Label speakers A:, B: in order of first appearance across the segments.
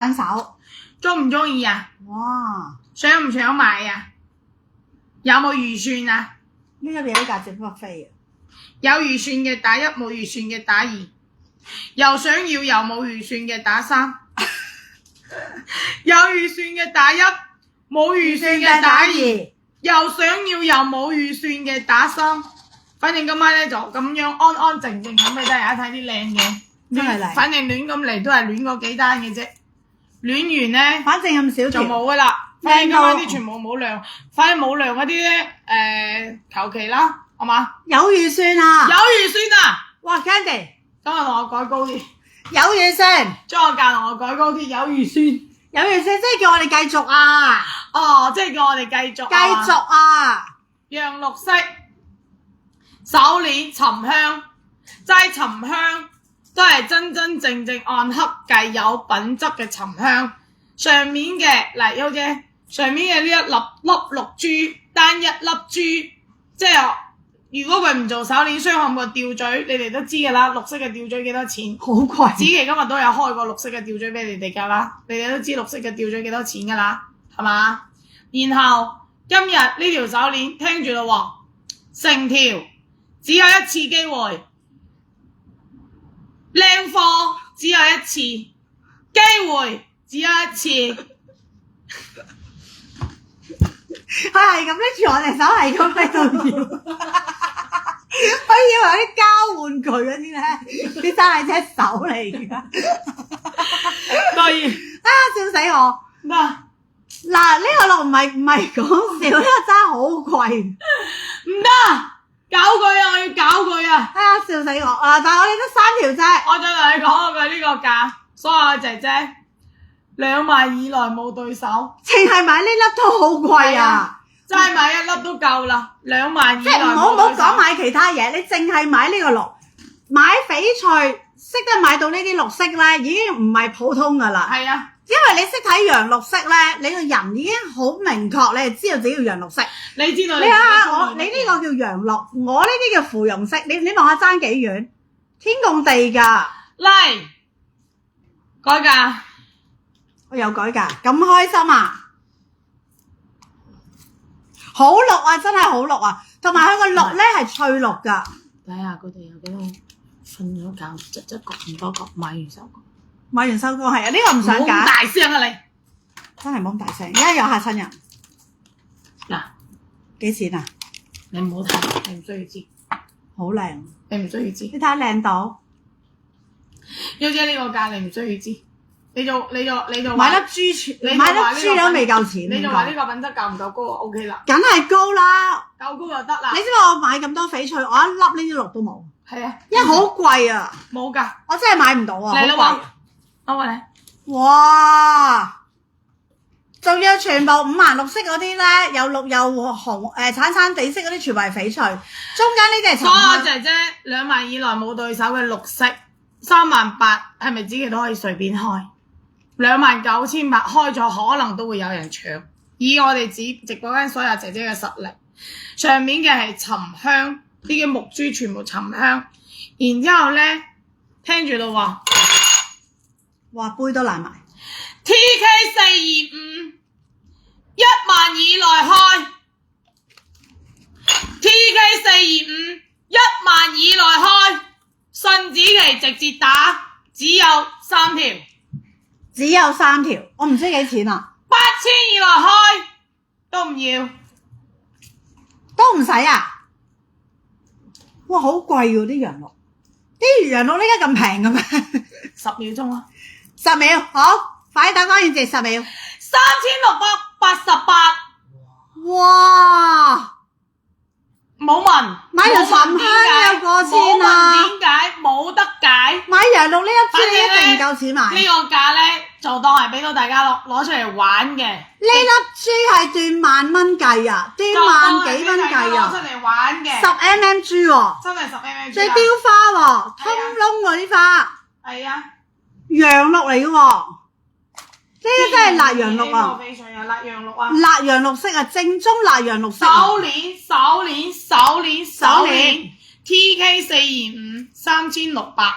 A: 兩手，
B: 中唔中意啊？
A: 哇！
B: 想唔想買啊？有冇預算啊？
A: 呢個嘢啲價值不菲啊！
B: 有預算嘅打一，冇預算嘅打二。又想要又冇預算嘅打三。有預算嘅打一，冇預算嘅打二。又想要又冇預算嘅打三。反正今晚咧就咁樣安安靜靜咁俾大家睇啲靚嘅。
A: 真係嚟，
B: 反正亂咁嚟都係亂嗰幾單嘅啫。亂完咧，
A: 反正咁少
B: 就
A: 條，
B: 冇噶啦。反正今
A: 靚到
B: 晚啲全部冇量，反正冇量嗰啲咧，求其啦，係嘛？
A: 有預算啊！
B: 有預算啊！
A: 哇 ，Candy
B: 今日同我改高啲，
A: 有預算，
B: 將我價同我改高啲，有預算。
A: 有預算即係叫我哋繼續啊！
B: 哦，即係叫我哋繼續。
A: 繼續啊！
B: 讓綠色手鏈沉香，齋沉香都係真真正正按克計有品質嘅沉香。上面嘅嚟好姐，上面嘅呢一粒綠珠，單一粒珠，即係如果佢唔做手鏈鑲嵌個吊墜，你哋都知㗎啦。綠色嘅吊墜幾多錢？
A: 好貴。
B: 子琪今日都有開過綠色嘅吊墜俾你哋㗎啦，你哋都知綠色嘅吊墜幾多錢㗎啦，係嘛？然後今日呢條手鏈聽住咯喎，成條只有一次機會，靚貨只有一次，機會只有一次。
A: 佢係咁拎住我隻手係咁喺度搖，我以為有啲交換具嗰啲咧，啲真係隻手嚟㗎。
B: 當然
A: 啊！笑死我！
B: 嗱，
A: 嗱，呢個落唔係講笑，呢個真係好貴。
B: 唔得，搞佢啊！我要搞佢啊！
A: 啊！笑死我！啊！但係我哋得3條啫。
B: 我再同你講佢呢個價，所有姐姐2萬以內冇對手，
A: 淨係買呢粒都好貴啊！
B: 真係買一粒都夠啦，2萬以內
A: 即係唔好
B: 冇對手。
A: 講買其他嘢，你淨係買呢個綠，買翡翠，識得買到呢啲綠色咧，已經唔係普通噶啦。
B: 係啊，
A: 因為你識睇洋綠色咧，你個人已經好明確，你係知道自己要洋綠色。
B: 你知道
A: 你睇下我，你呢個叫洋綠，我呢啲叫芙蓉色。你望下爭幾遠，天共地㗎。
B: 嚟改價，
A: 我有改價，咁開心啊！好綠啊，真係好綠啊！同埋佢個綠咧係脆綠㗎。
B: 睇下佢哋有幾多瞓咗覺，一個唔多個買完收工。
A: 買完收工係啊，呢個唔想
B: 冇咁
A: 揀，
B: 大聲啊你！
A: 真係冇咁大聲，而家又嚇親人。
B: 嗱，
A: 幾錢啊？
B: 你唔好睇，你唔需要知，
A: 好靚，
B: 你唔需要知。
A: 你睇下靚到。
B: 小姐呢個價你唔需要知，你就
A: 買粒珠全，買粒珠都未夠錢。
B: 你就話呢個品質夠唔夠高啊 ？OK 啦，
A: 梗係高啦！
B: 夠高就得啦。
A: 你知唔知我買咁多翡翠，我一粒呢啲綠都冇，
B: 係啊，
A: 因為好貴啊！
B: 冇㗎，
A: 我真係買唔到啊！
B: 嚟啦
A: 好貴。
B: 我話你。
A: 哇！仲要全部五顏六色嗰啲咧，又綠又紅，橙橙地色嗰啲全部係翡翠，中間呢啲係沉
B: 所有
A: 香。
B: 姐姐2萬以內冇對手嘅綠色38000，係咪自己都可以隨便開？29800開咗可能都會有人搶。以我哋直播間所有姐姐嘅實力，上面嘅係沉香，呢啲木珠全部沉香，然之後咧聽住咯喎。
A: 哇！杯都爛埋。
B: TK425 1萬以內開 TK425 1萬以內開，信子期直接打，只有3條，
A: 只有3條，我唔知幾錢啊
B: 8000以內開都唔要，
A: 都唔使啊！哇，好貴喎啲羊綠，啲羊綠呢家咁平嘅咩
B: 10秒鐘啊
A: ？10秒，好，快啲打翻現值10秒。
B: 3688，
A: 哇！
B: 冇問，
A: 買條沉香有過千啊！
B: 冇問點解冇得解？
A: 買羊綠呢粒珠你一定唔夠錢買。
B: 呢個價咧就當係俾到大家攞出嚟玩嘅。
A: 呢粒珠係斷萬蚊計啊，斷萬幾蚊計啊！
B: 攞出嚟玩嘅
A: 10mm 珠喎，
B: 真係10mm，
A: 仲要雕花喎，通窿喎啲花，
B: 係啊，
A: 羊綠嚟嘅喎，呢個真係辣羊綠啊！
B: 翡翠啊，辣羊綠啊！
A: 辣羊綠色啊，正宗辣羊綠色。
B: 手鏈 TK425 3688，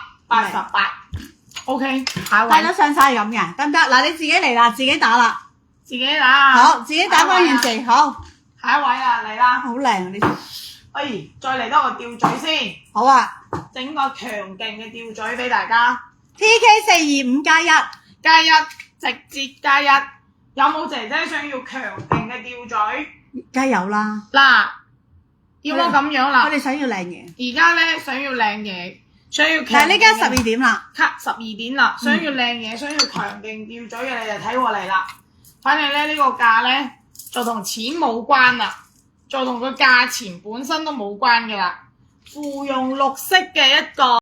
B: OK， 下一位
A: 戴得上晒咁嘅，得唔得？嗱，你自己嚟啦，自己打啦。
B: 自己打。
A: 好，自己打關鍵詞。好，
B: 下一位啊，嚟啦。
A: 好靚啊呢條。
B: 哎，再嚟多個吊嘴先，
A: 好啊。
B: 整個強勁嘅吊嘴俾大家。
A: TK425+1，
B: 加一，直接加一。有冇姐姐想要強勁嘅吊嘴？
A: 梗係有啦。
B: 嗱，要我咁樣啦
A: 我。哋想要靚嘢，
B: 而家咧想要靚嘢，想要強勁嘅。
A: 但係呢家12點啦。
B: 12點啦，想要靚嘢，想要強勁吊嘴嘅你就睇過嚟啦。反正咧呢個價咧就同錢冇關啦，就同個價錢本身都冇關嘅啦。芙蓉綠色嘅一個。